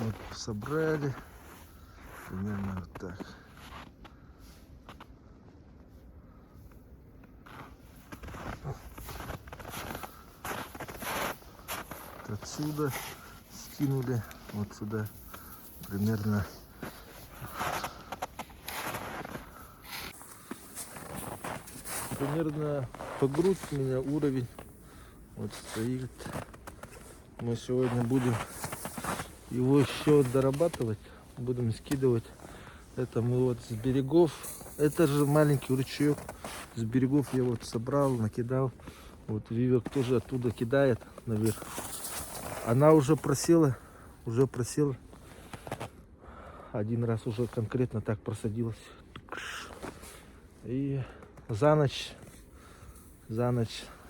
Вот собрали. Примерно вот так. Вот отсюда скинули вот сюда примерно. Примерно по грудь у меня уровень вот стоит. Мы сегодня будем его еще дорабатывать, будем скидывать. Это мы вот с берегов, это же маленький ручеек, с берегов я вот собрал, накидал. Вот Вивек тоже оттуда кидает наверх. Она уже просела. Один раз уже конкретно так просадилась. И за ночь,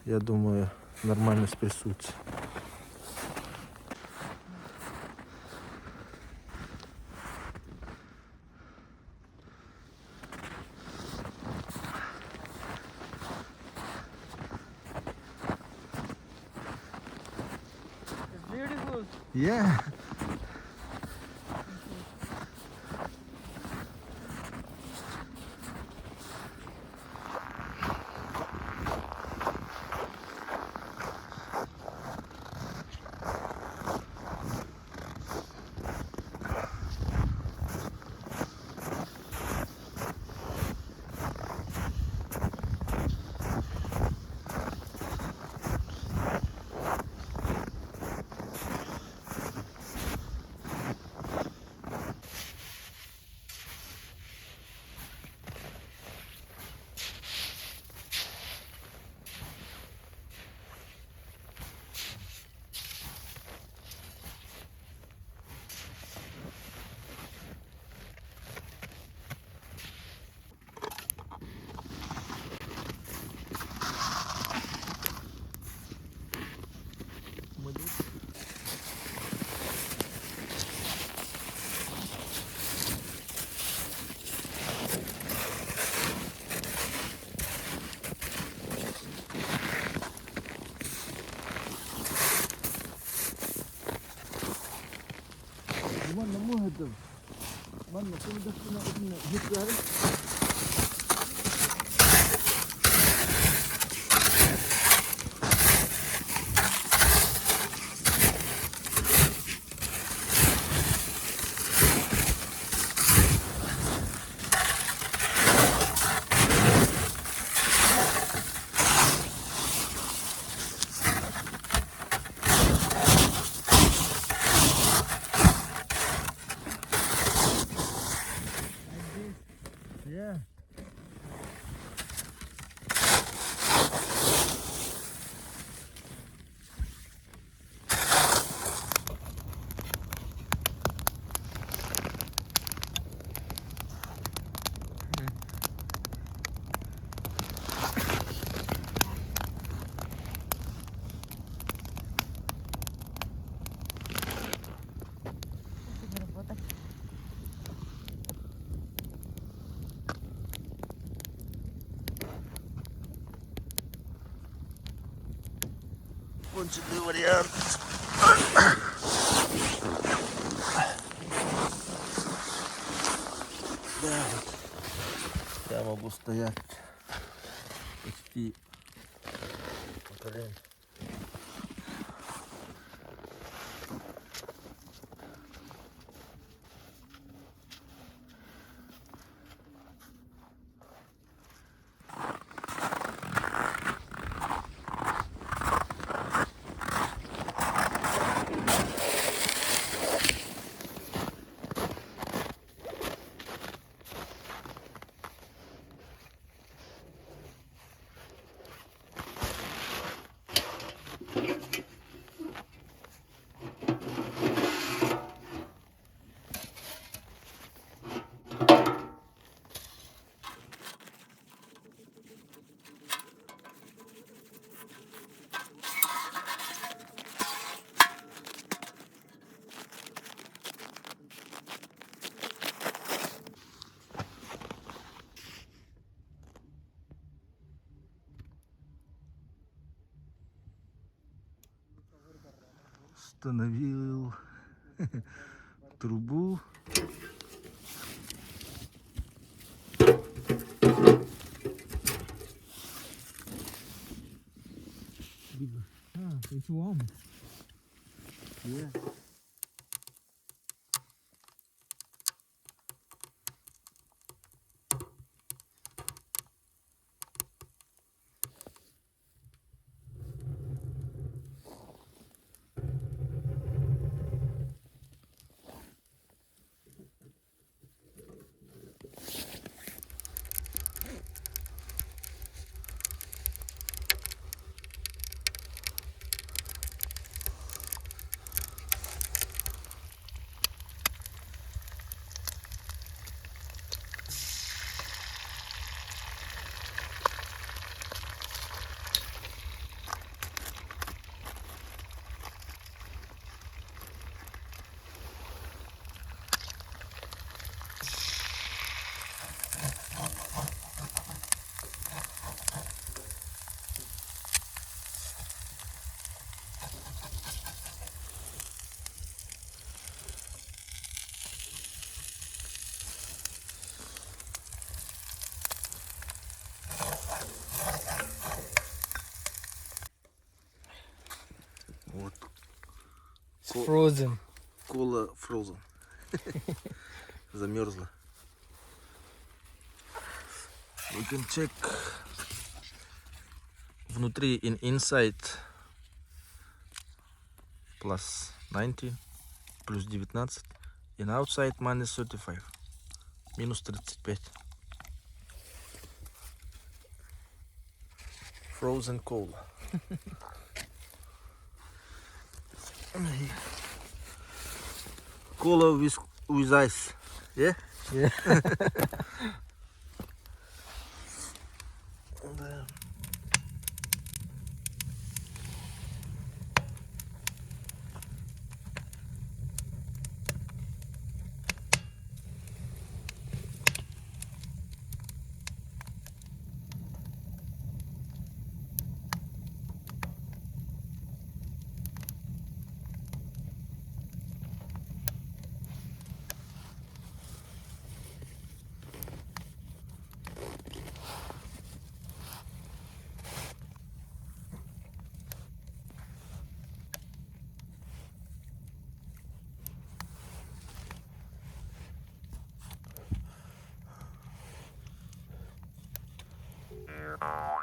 я думаю, нормально спрессуется. It's beautiful. Yeah. Mana mo hada? Mana kung dah kena ini hikar? Yeah. Конченый вариант. Да, вот. Я могу стоять почти по колен. Установил трубу. Ah, it's warm. Yeah. Вот. It's frozen. Кола frozen. Замерзла. We can check внутри inside plus 90, плюс 19, and outside minus 35, минус 35. Frozen cola. Cola with ice. Yeah? Yeah. Да.